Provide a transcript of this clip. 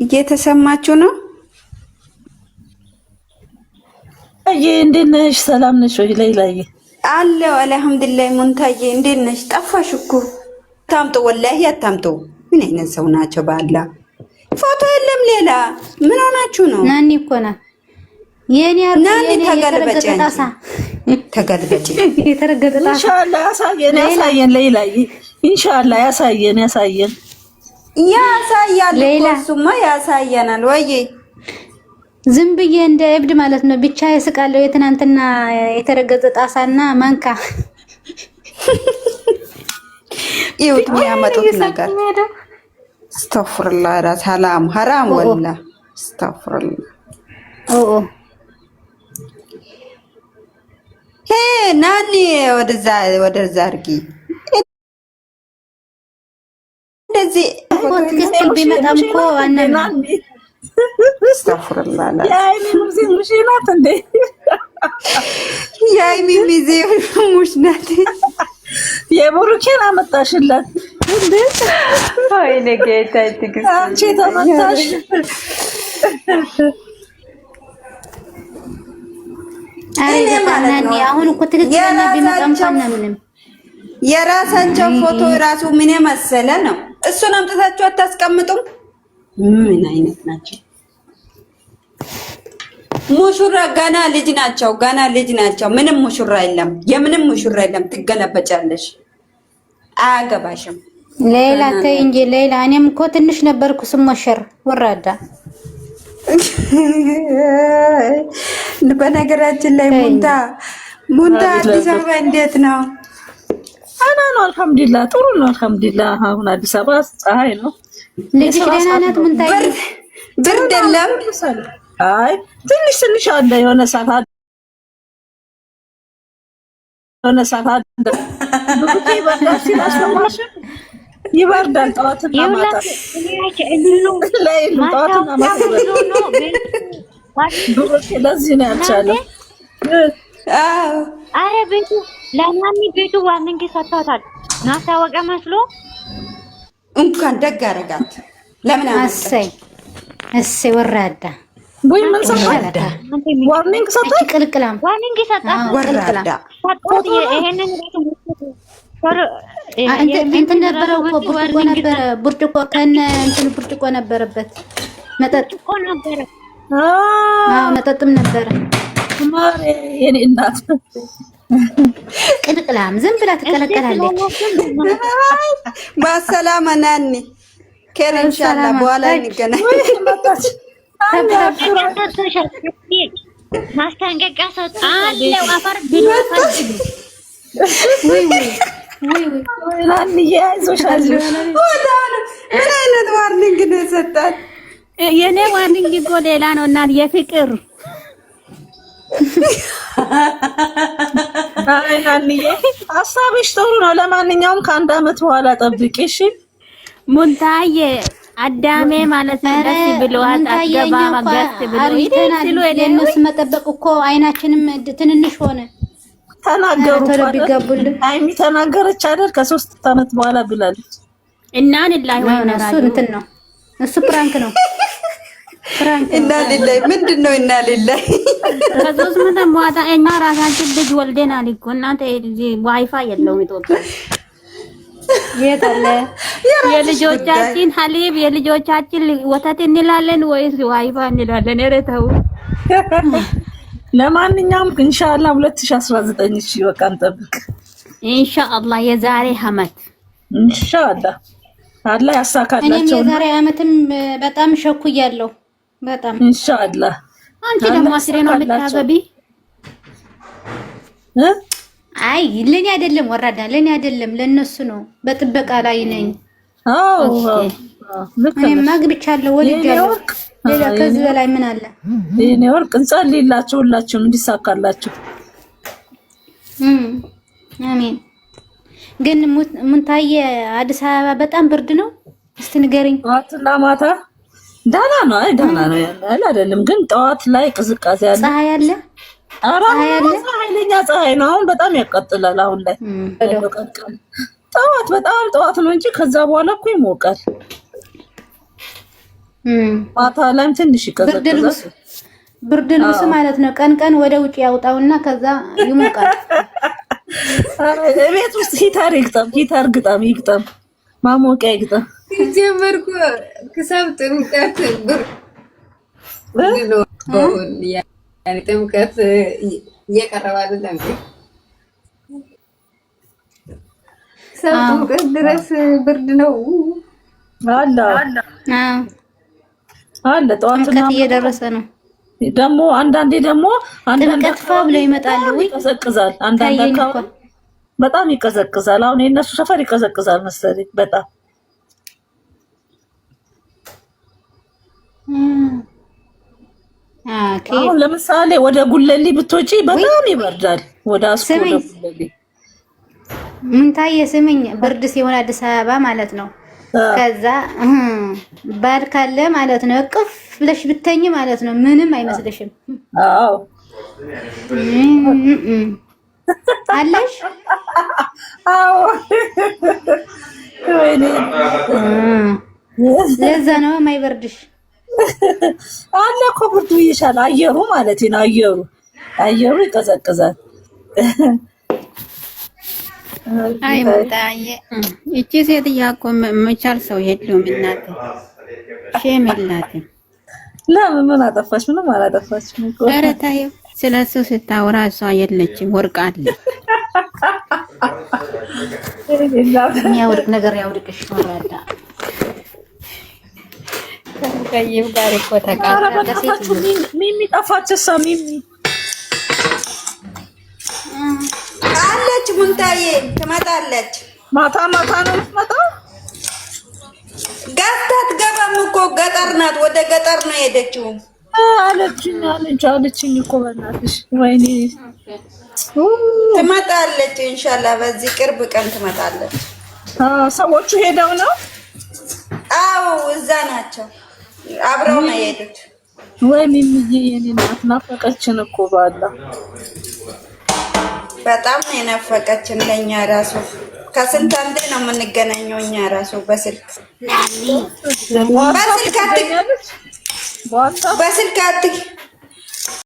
እየተሰማችሁ ነው? አይ እንዴት ነሽ? ሰላም ነሽ ወይ? ሌላዬ አለው አልሐምዱሊላህ። ሙንታዬ እንዴት ነሽ? ጠፋሽ እኮ። ታምጡ ወላሂ አታምጡ። ምን አይነት ሰው ናቸው? ባላ ፎቶ የለም ሌላ። ምን ሆናችሁ ነው? ናኒ እኮ ናት የኔ ናኒ። ተገልበጪ ተገልበጪ። የተረገጠ ጣሳ ኢንሻአላህ ያሳየን ሌላዬ። ኢንሻአላህ ያሳየን ያሳያል። እሱማ ያሳየናል ወይ? ዝም ብዬ እንደ እብድ ማለት ነው። ብቻ ያስቃለው። የትናንትና የተረገጠ ጣሳና ማንካ ይውት የሚያመጡት ነገር አስተግፍሩላህ። ራስ ሐራም ወላ አስተግፍሩላህ። ናኒ ወደዛ አድርጊ። እንደዚህ ትክክል ቢመጣም እኮ አናም አስተግፍሩላህ። የአይኒ ሙዚም ሙሽ ናት እንዴ? የአይኒ ሙዚም ሙሽ ናት። የቡሩኬን አመጣሽላት እንዴ? አይ ነገታ ትግስት አንቺ ተመታሽ። አይ ማለት ነው። አሁን እኮ ትክክለኛ ቢመጣም ምንም የራሳቸው ፎቶ ራሱ ምን መሰለ ነው። እሱን አምጥታችሁ አታስቀምጡም? ምን አይነት ናቸው? ሙሽራ ገና ልጅ ናቸው፣ ገና ልጅ ናቸው። ምንም ሙሽራ የለም፣ የምንም ሙሽራ የለም። ትገለበጫለሽ፣ አያገባሽም። ሌላ ተይ እንጂ ሌላ። እኔም እኮ ትንሽ ነበርኩ ስሞሸር ወራዳ። በነገራችን ላይ ሙንታ አዲስ አበባ እንዴት ነው? አና ነው አልሐምዱሊላህ፣ ጥሩ ነው አልሐምዱሊላህ። አሁን አዲስ አበባ ፀሐይ ነው። ልጅ ደህና ናት? ምን ታይ ብርድ የለም? አይ ትንሽ አለ። የሆነ ሰዓት ብሩኬ ይበርዳል ሲላስማሽ ይበርዳል። ጠዋትና ማታ ብሩኬ ለዚህ ነው ያልቻለው። አረ ቤቱ ለማሚ ቤቱ ዋርኒንግ ሰጥቷታል። ማስታወቂያ መስሎ እንኳን ደግ አደረጋት። ለምን እሰይ ወራዳ ወይ ምን ሰጣት? ዋርኒንግ ሰጣት። ቅልቅላም ዋርኒንግ ሰጣት። ወራዳ ይሄንን እንትን ነበረው እኮ ብርጭቆ ነበረ። ብርጭቆ ከነ እንትን ብርጭቆ ነበረበት። መጠጥ እኮ ነበረ። መጠጥም ነበረ። ማሬ የኔ እናት ቅልቅላም ዝም ብላ ትቀለቀላለች። ማሰላማ ናኒ ከረ ኢንሻአላህ በኋላ እንገናኝ። ማስጠንቀቂያ ሰጥቷል። አፈር ቢሉ ወይ ናኒ ያይዞሽ ምን አይነት ዋርኒንግ ነው የሰጣት? የኔ ዋርኒንግ እኮ ሌላ ነው እና የፍቅር አይ ናኒዬ ሀሳብሽ ጥሩ ነው። ለማንኛውም ከአንድ አመት በኋላ ጠብቂ እሺ። ሙንታዬ አዳሜ ማለት ነው። ደስ ብሎት አገባ ማገት ብሎ ይደልሉ የነሱ መጠበቅ እኮ አይናችንም ትንንሽ ሆነ። ተናገሩ ቢጋቡልን አይሚ ተናገረች አይደል? ከ3 አመት በኋላ ብላለች። እናን ላይ ወይ ነው እሱ እንትን ነው። እሱ ፕራንክ ነው። እና ሊላይ ምንድነው? እና ሊላይ ከሶስት ምን ተሟታ እኛ ራሳችን ልጅ ወልደናል እኮ እናንተ ዋይፋይ የለውም ኢትዮጵያ። የት አለ የልጆቻችን ሐሊብ የልጆቻችን ወተት እንላለን ወይስ ዋይፋይ እንላለን? ኧረ ተው። ለማንኛውም ኢንሻአላህ 2019 እሺ በቃ እንጠብቅ። ኢንሻአላህ የዛሬ አመት ኢንሻአላህ አላህ ያሳካላቸው። እኔም የዛሬ አመትም በጣም ሸኩያለሁ። በጣም ኢንሻአላህ። አንቺ ደግሞ አስሬ ነው የምታገቢ? አይ ለኔ አይደለም ወራዳ፣ ለኔ አይደለም ለነሱ ነው። በጥበቃ ላይ ነኝ። አዎ እኔማ አግብቻለሁ፣ ወልጃለሁ። ሌላ ከዚህ በላይ ምን አለ? የኔ ወርቅ እንጸልይላችሁ ሁላችሁም እንዲሳካላችሁ። አሜን። ግን ሙንታዬ አዲስ አበባ በጣም ብርድ ነው። እስቲ ንገሪኝ። ጠዋትና ማታ ዳና ነው። አይ ዳና ነው ያለ አይደለም፣ ግን ጠዋት ላይ ቅዝቃዜ አለ። ፀሐይ አለ። ኧረ ኃይለኛ ፀሐይ ነው። አሁን በጣም ያቃጥላል። አሁን ላይ ጠዋት በጣም ጠዋት ነው እንጂ ከዛ በኋላ እኮ ይሞቃል። ማታ ላይም ትንሽ ይቀዘቅዛል። ብርድ ልብስ ማለት ነው። ቀን ቀን ወደ ውጭ ያውጣውና ከዛ ይሞቃል። ቤት ውስጥ ሂታር ይግጠም ማሞቂያ ይግጠም። ጀመርኩ ክሳብ ጥምቀት ብሎ ያኔ ጥምቀት እየቀረበ አይደለም። ክሳብ ጥምቀት ድረስ ብርድ ነው አለ ጠዋትና እየደረሰ ነው። ደግሞ አንዳንዴ ጥምቀት ብለው ይመጣሉ። ይቀዘቅዛል። አንዳንድ አካባቢ በጣም ይቀዘቅዛል። አሁን የነሱ ሰፈር ይቀዘቅዛል መሰለኝ በጣም። አሁን ለምሳሌ ወደ ጉለሌ ብትወጪ በጣም ይበርዳል። ወደ አስኮ ጉለሌ ምን ታየ ስምኝ፣ ብርድ ሲሆን አዲስ አበባ ማለት ነው። ከዛ ባል ካለ ማለት ነው እቅፍ ብለሽ ብተኝ ማለት ነው ምንም አይመስልሽም። አዎ አለሽ። አዎ ወይኔ ለዛ ነው የማይበርድሽ። አለ እኮ ብርዱ ይሻል። አየሩ ማለት ነው አየሩ ይቀዘቅዛል። አይ ሙታዬ እቺ ሴትዮ እኮ መቻል ሰው የለውም። እናት ሼም የላትም። ለምን ምን አጠፋች? ምንም አላጠፋችም እኮ። ኧረ ታየው ስለሱ ስታወራ እሷ የለችም፣ ወርቃለች። የሚያወርቅ ነገር ያውርቅሽ። ወራዳ ከይብ ጋር እኮ ተቃረበ። ሚሚ ጠፋችሳ። ሚሚ አለች ሙንታዬ ትመጣለች። ማታ ነው የምትመጣው። ጋታት ገባም እኮ ገጠር ናት። ወደ ገጠር ነው የሄደችው አለችኝ እኮ በእናትሽ። ወይኔ ትመጣለች ኢንሻአላህ። በዚህ ቅርብ ቀን ትመጣለች። ሰዎቹ ሄደው ነው? አዎ እዛ ናቸው። አብረው ነው የሄዱት። ወይ ሚሚዬ የኔ እናት ናፈቀችን እኮ ባላ በጣም ነው የናፈቀችን። ለኛ ራሱ ከስንት አንዴ ነው የምንገናኘው እኛ ራሱ በስልክ በስልክ